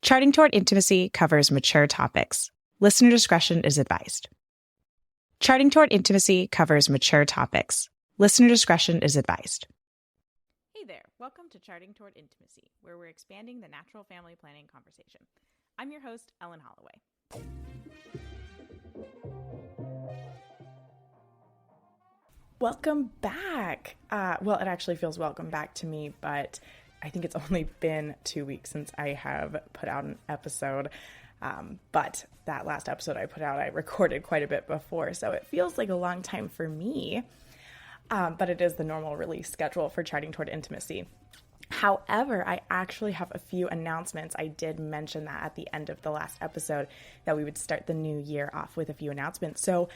Charting Toward Intimacy covers mature topics. Listener discretion is advised. Charting Toward Intimacy covers mature topics. Listener discretion is advised. Hey there, welcome to Charting Toward Intimacy, where we're expanding the natural family planning conversation. I'm your host, Ellen Holloway. Welcome back. Well, it actually feels welcome back to me, but I think it's only been 2 weeks since I have put out an episode. But that last episode I put out, I recorded quite a bit before, so it feels like a long time for me. But it is the normal release schedule for Charting Toward Intimacy. However, I actually have a few announcements. I did mention that at the end of the last episode that we would start the new year off with a few announcements. So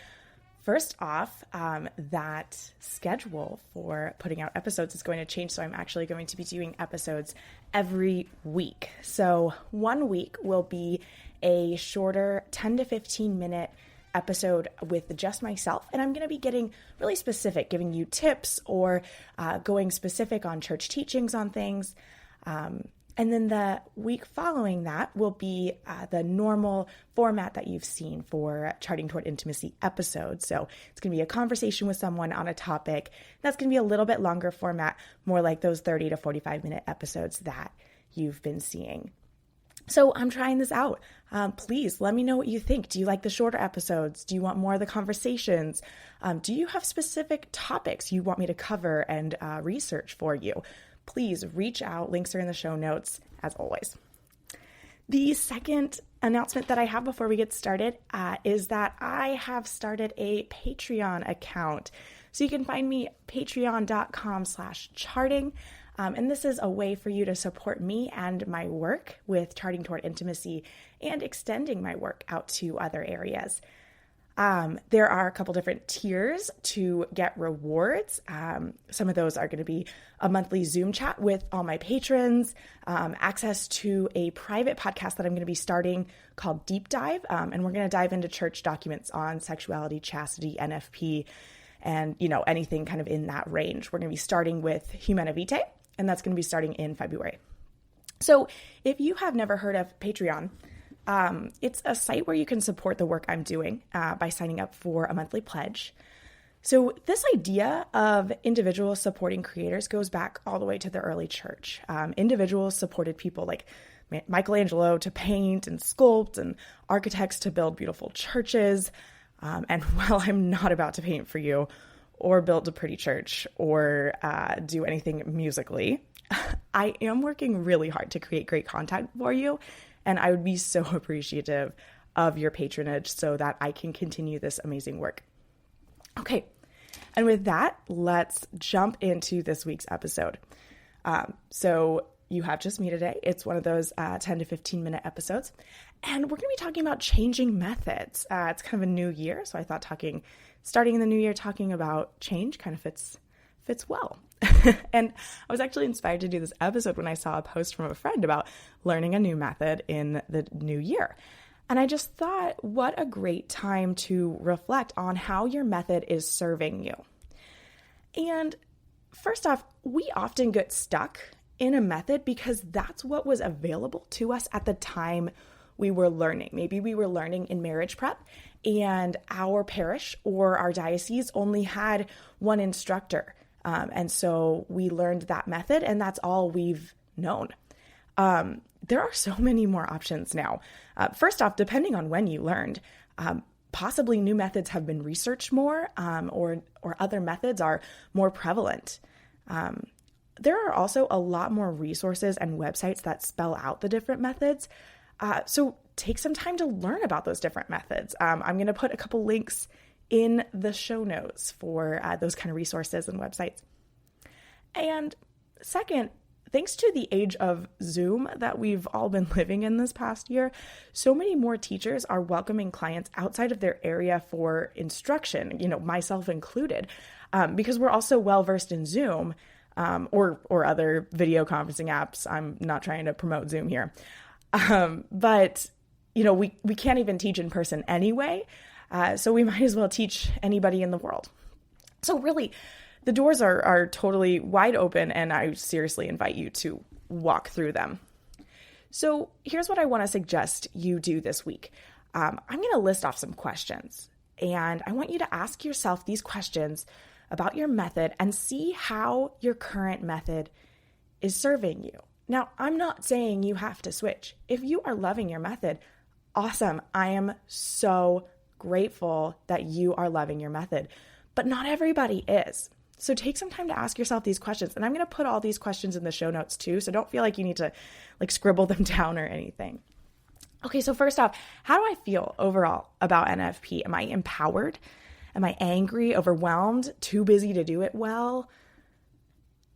first off, that schedule for putting out episodes is going to change. So I'm actually going to be doing episodes every week. So 1 week will be a shorter 10 to 15 minute episode with just myself. And I'm going to be getting really specific, giving you tips or going specific on church teachings on things. And then the week following that will be the normal format that you've seen for Charting Toward Intimacy episodes. So it's going to be a conversation with someone on a topic. That's going to be a little bit longer format, more like those 30 to 45 minute episodes that you've been seeing. So I'm trying this out. Please let me know what you think. Do you like the shorter episodes? Do you want more of the conversations? Do you have specific topics you want me to cover and research for you? Please reach out. Links are in the show notes, as always. The second announcement that I have before we get started is that I have started a Patreon account. So you can find me patreon.com/charting. And this is a way for you to support me and my work with Charting Toward Intimacy and extending my work out to other areas. There are a couple different tiers to get rewards. Some of those are going to be a monthly Zoom chat with all my patrons, access to a private podcast that I'm going to be starting called Deep Dive. And we're going to dive into church documents on sexuality, chastity, NFP, and, anything kind of in that range. We're going to be starting with Humana Vitae, and that's going to be starting in February. So if you have never heard of Patreon, it's a site where you can support the work I'm doing by signing up for a monthly pledge. So this idea of individuals supporting creators goes back all the way to the early church. Individuals supported people like Michelangelo to paint and sculpt, and architects to build beautiful churches. And while I'm not about to paint for you or build a pretty church or do anything musically, I am working really hard to create great content for you. And I would be so appreciative of your patronage so that I can continue this amazing work. Okay, and with that, let's jump into this week's episode. So you have just me today. It's one of those 10 to 15 minute episodes. And we're going to be talking about changing methods. It's kind of a new year, so I thought starting in the new year, talking about change kind of fits well. And I was actually inspired to do this episode when I saw a post from a friend about learning a new method in the new year. And I just thought, what a great time to reflect on how your method is serving you. And first off, we often get stuck in a method because that's what was available to us at the time we were learning. Maybe we were learning in marriage prep and our parish or our diocese only had one instructor. And so we learned that method, and that's all we've known. There are so many more options now. First off, depending on when you learned, possibly new methods have been researched more, or other methods are more prevalent. There are also a lot more resources and websites that spell out the different methods. So take some time to learn about those different methods. I'm going to put a couple links in the show notes for those kind of resources and websites. And second, thanks to the age of Zoom that we've all been living in this past year, so many more teachers are welcoming clients outside of their area for instruction, myself included, because we're also well-versed in Zoom or other video conferencing apps. I'm not trying to promote Zoom here. But, we can't even teach in person anyway. So we might as well teach anybody in the world. So really, the doors are totally wide open, and I seriously invite you to walk through them. So here's what I want to suggest you do this week. I'm going to list off some questions, and I want you to ask yourself these questions about your method and see how your current method is serving you. Now, I'm not saying you have to switch. If you are loving your method, awesome. I am so grateful that you are loving your method, but not everybody is. So take some time to ask yourself these questions. And I'm going to put all these questions in the show notes too. So don't feel like you need to scribble them down or anything. Okay, so first off, how do I feel overall about NFP? Am I empowered? Am I angry, overwhelmed, too busy to do it well?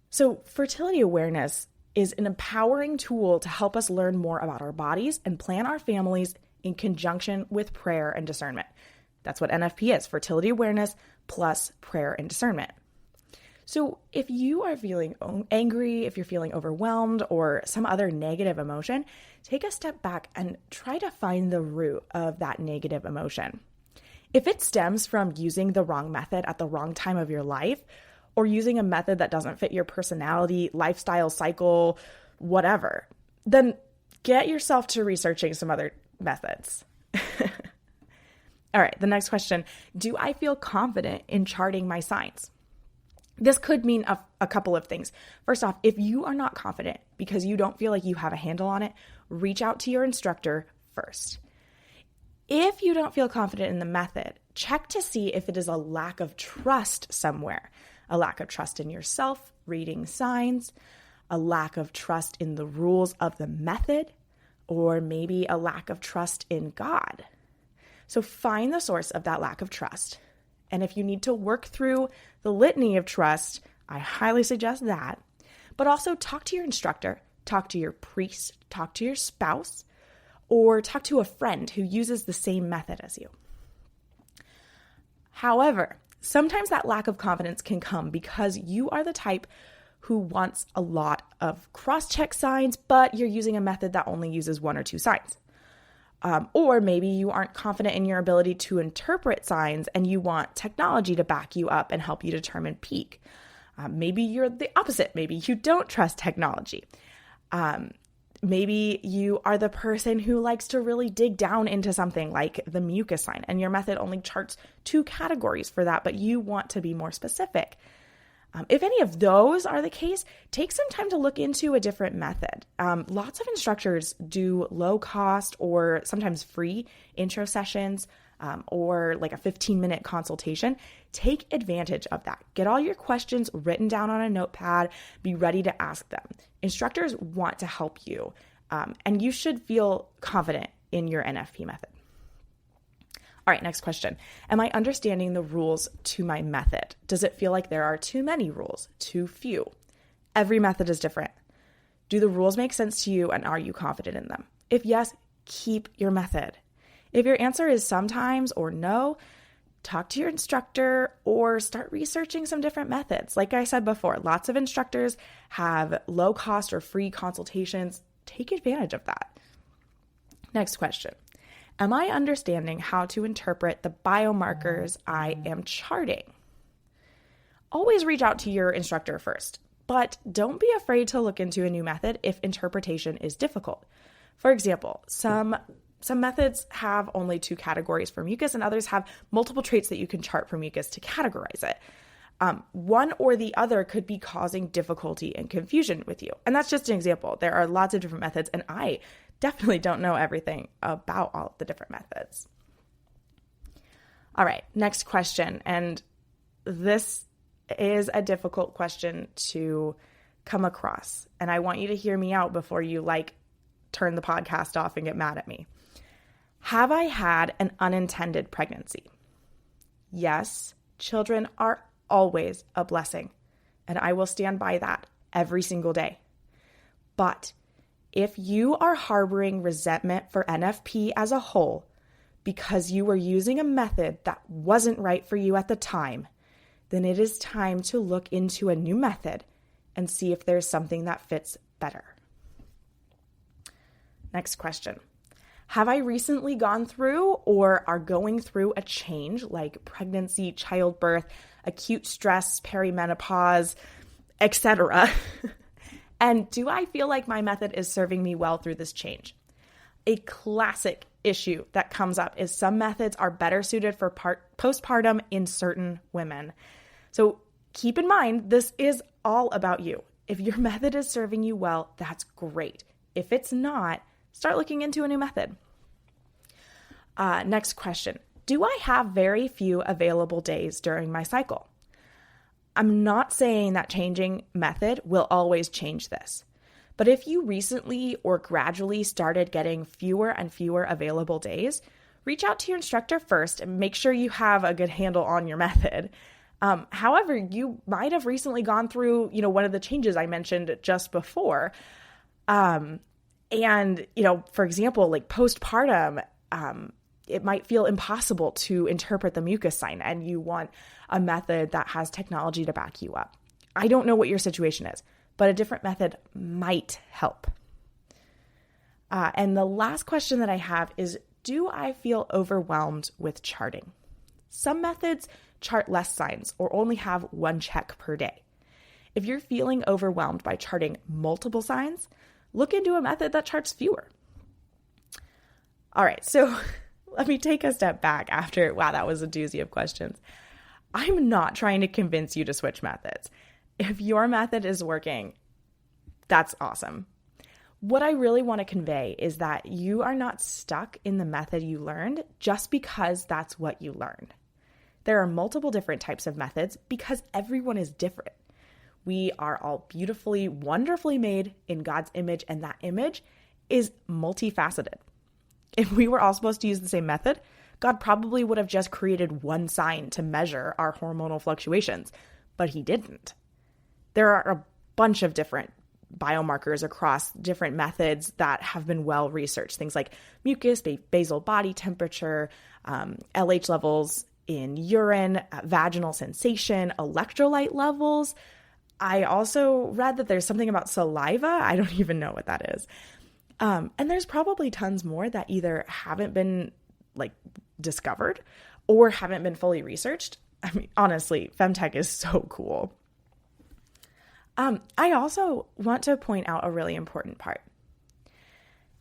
So fertility awareness is an empowering tool to help us learn more about our bodies and plan our families in conjunction with prayer and discernment. That's what NFP is, fertility awareness plus prayer and discernment. So if you are feeling angry, if you're feeling overwhelmed or some other negative emotion, take a step back and try to find the root of that negative emotion. If it stems from using the wrong method at the wrong time of your life, or using a method that doesn't fit your personality, lifestyle, cycle, whatever, then get yourself to researching some other methods. All right, the next question. Do I feel confident in charting my signs? This could mean a couple of things. First off, if you are not confident because you don't feel like you have a handle on it, reach out to your instructor first. If you don't feel confident in the method, check to see if it is a lack of trust somewhere, a lack of trust in yourself, reading signs, a lack of trust in the rules of the method, or maybe a lack of trust in God. So find the source of that lack of trust. And if you need to work through the litany of trust, I highly suggest that. But also talk to your instructor, talk to your priest, talk to your spouse, or talk to a friend who uses the same method as you. However, sometimes that lack of confidence can come because you are the type who wants a lot of cross-check signs, but you're using a method that only uses one or two signs. Or maybe you aren't confident in your ability to interpret signs and you want technology to back you up and help you determine peak. Maybe you're the opposite. Maybe you don't trust technology. Maybe you are the person who likes to really dig down into something like the mucus sign and your method only charts 2 categories for that, but you want to be more specific. If any of those are the case, take some time to look into a different method. Lots of instructors do low cost or sometimes free intro sessions or like a 15-minute consultation. Take advantage of that. Get all your questions written down on a notepad. Be ready to ask them. Instructors want to help you, and you should feel confident in your NFP method. All right, next question. Am I understanding the rules to my method? Does it feel like there are too many rules, too few? Every method is different. Do the rules make sense to you and are you confident in them? If yes, keep your method. If your answer is sometimes or no, talk to your instructor or start researching some different methods. Like I said before, lots of instructors have low cost or free consultations. Take advantage of that. Next question. Am I understanding how to interpret the biomarkers I am charting? Always reach out to your instructor first, but don't be afraid to look into a new method if interpretation is difficult. For example, some methods have only 2 categories for mucus and others have multiple traits that you can chart for mucus to categorize it. One or the other could be causing difficulty and confusion with you. And that's just an example. There are lots of different methods, and I definitely don't know everything about all of the different methods. All right, next question. And this is a difficult question to come across. And I want you to hear me out before you turn the podcast off and get mad at me. Have I had an unintended pregnancy? Yes, children are always a blessing, and I will stand by that every single day. But if you are harboring resentment for NFP as a whole because you were using a method that wasn't right for you at the time, then it is time to look into a new method and see if there's something that fits better. Next question. Have I recently gone through or are going through a change like pregnancy, childbirth, acute stress, perimenopause, etc., And do I feel like my method is serving me well through this change? A classic issue that comes up is some methods are better suited for postpartum in certain women. So keep in mind, this is all about you. If your method is serving you well, that's great. If it's not, start looking into a new method. Next question. Do I have very few available days during my cycle? I'm not saying that changing method will always change this. But if you recently or gradually started getting fewer and fewer available days, reach out to your instructor first and make sure you have a good handle on your method. However, you might have recently gone through, one of the changes I mentioned just before. And, for example, like postpartum, it might feel impossible to interpret the mucus sign and you want a method that has technology to back you up. I don't know what your situation is, but a different method might help. And the last question that I have is, do I feel overwhelmed with charting? Some methods chart less signs or only have one check per day. If you're feeling overwhelmed by charting multiple signs, look into a method that charts fewer. All right, so let me take a step back after, wow, that was a doozy of questions. I'm not trying to convince you to switch methods. If your method is working, that's awesome. What I really want to convey is that you are not stuck in the method you learned just because that's what you learned. There are multiple different types of methods because everyone is different. We are all beautifully, wonderfully made in God's image, and that image is multifaceted. If we were all supposed to use the same method, God probably would have just created one sign to measure our hormonal fluctuations, but he didn't. There are a bunch of different biomarkers across different methods that have been well researched. Things like mucus, basal body temperature, LH levels in urine, vaginal sensation, electrolyte levels. I also read that there's something about saliva. I don't even know what that is. And there's probably tons more that either haven't been discovered or haven't been fully researched. I mean, honestly, femtech is so cool. I also want to point out a really important part.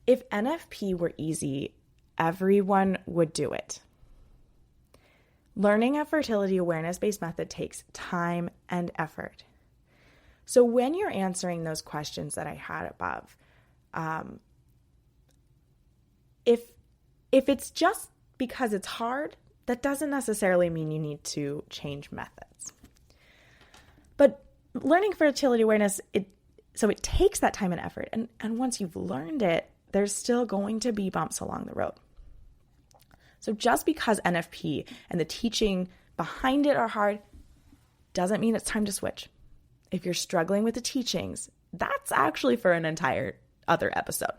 If NFP were easy, everyone would do it. Learning a fertility awareness-based method takes time and effort. So when you're answering those questions that I had above, if it's just because it's hard, that doesn't necessarily mean you need to change methods. But learning fertility awareness, it takes that time and effort. And once you've learned it, there's still going to be bumps along the road. So just because NFP and the teaching behind it are hard, doesn't mean it's time to switch. If you're struggling with the teachings, that's actually for an entire other episode.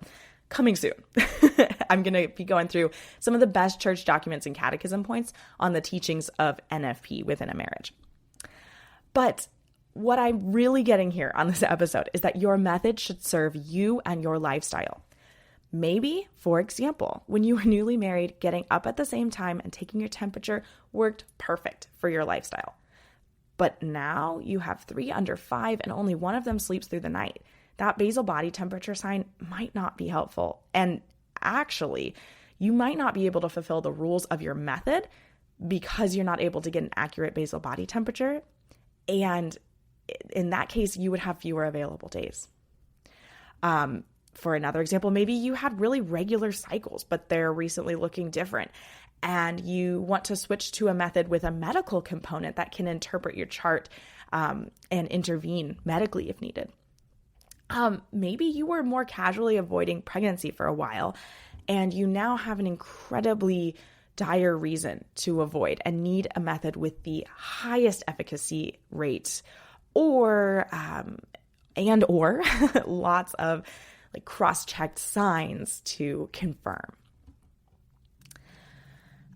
Coming soon. I'm going to be going through some of the best church documents and catechism points on the teachings of NFP within a marriage. But what I'm really getting here on this episode is that your method should serve you and your lifestyle. Maybe, for example, when you were newly married, getting up at the same time and taking your temperature worked perfect for your lifestyle. But now you have 3 under 5 and only one of them sleeps through the night. That basal body temperature sign might not be helpful. And actually, you might not be able to fulfill the rules of your method because you're not able to get an accurate basal body temperature. And in that case, you would have fewer available days. For another example, maybe you had really regular cycles, but they're recently looking different. And you want to switch to a method with a medical component that can interpret your chart and intervene medically if needed. Maybe you were more casually avoiding pregnancy for a while, and you now have an incredibly dire reason to avoid and need a method with the highest efficacy rates or lots of cross-checked signs to confirm.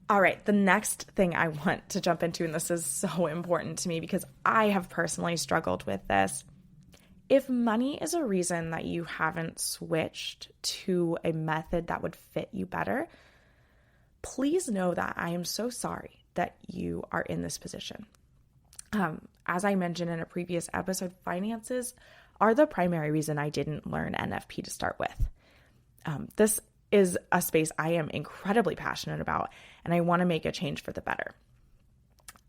All right, the next thing I want to jump into, and this is so important to me because I have personally struggled with this. If money is a reason that you haven't switched to a method that would fit you better, please know that I am so sorry that you are in this position. As I mentioned in a previous episode, finances are the primary reason I didn't learn NFP to start with. This is a space I am incredibly passionate about, and I want to make a change for the better.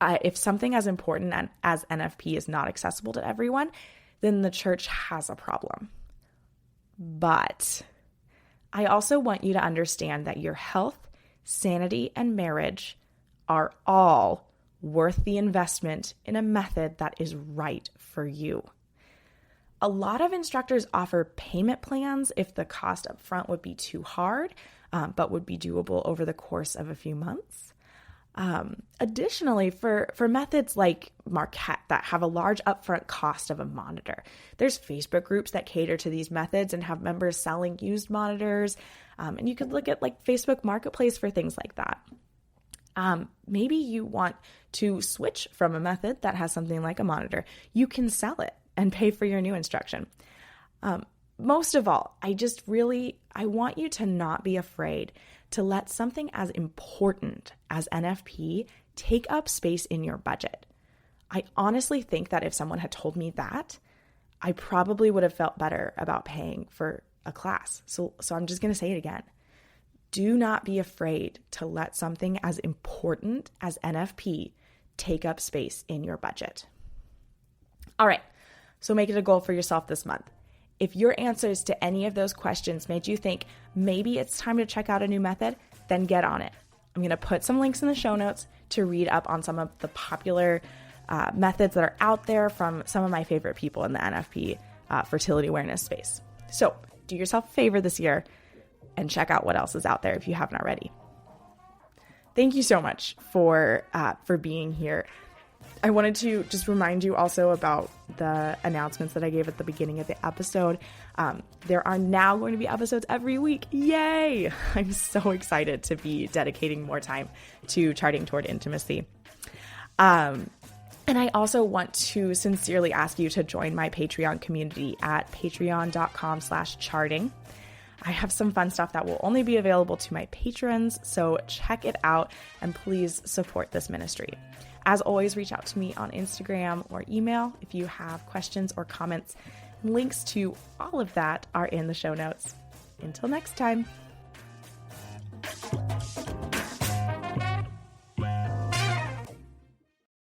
If something as important as NFP is not accessible to everyone, then the church has a problem. But I also want you to understand that your health, sanity, and marriage are all worth the investment in a method that is right for you. A lot of instructors offer payment plans if the cost up front would be too hard, but would be doable over the course of a few months. Additionally, for methods like Marquette that have a large upfront cost of a monitor, there's Facebook groups that cater to these methods and have members selling used monitors. And you could look at like Facebook Marketplace for things like that. Maybe you want to switch from a method that has something like a monitor. You can sell it and pay for your new instruction. Most of all, I want you to not be afraid to let something as important as NFP take up space in your budget. I honestly think that if someone had told me that, I probably would have felt better about paying for a class. So I'm just going to say it again. Do not be afraid to let something as important as NFP take up space in your budget. All right, so make it a goal for yourself this month. If your answers to any of those questions made you think maybe it's time to check out a new method, then get on it. I'm going to put some links in the show notes to read up on some of the popular methods that are out there from some of my favorite people in the NFP fertility awareness space. So do yourself a favor this year and check out what else is out there if you haven't already. Thank you so much for being here. I wanted to just remind you also about the announcements that I gave at the beginning of the episode. There are now going to be episodes every week. Yay! I'm so excited to be dedicating more time to charting toward intimacy. And I also want to sincerely ask you to join my Patreon community at patreon.com/charting. I have some fun stuff that will only be available to my patrons, so check it out and please support this ministry. As always, reach out to me on Instagram or email if you have questions or comments. Links to all of that are in the show notes. Until next time.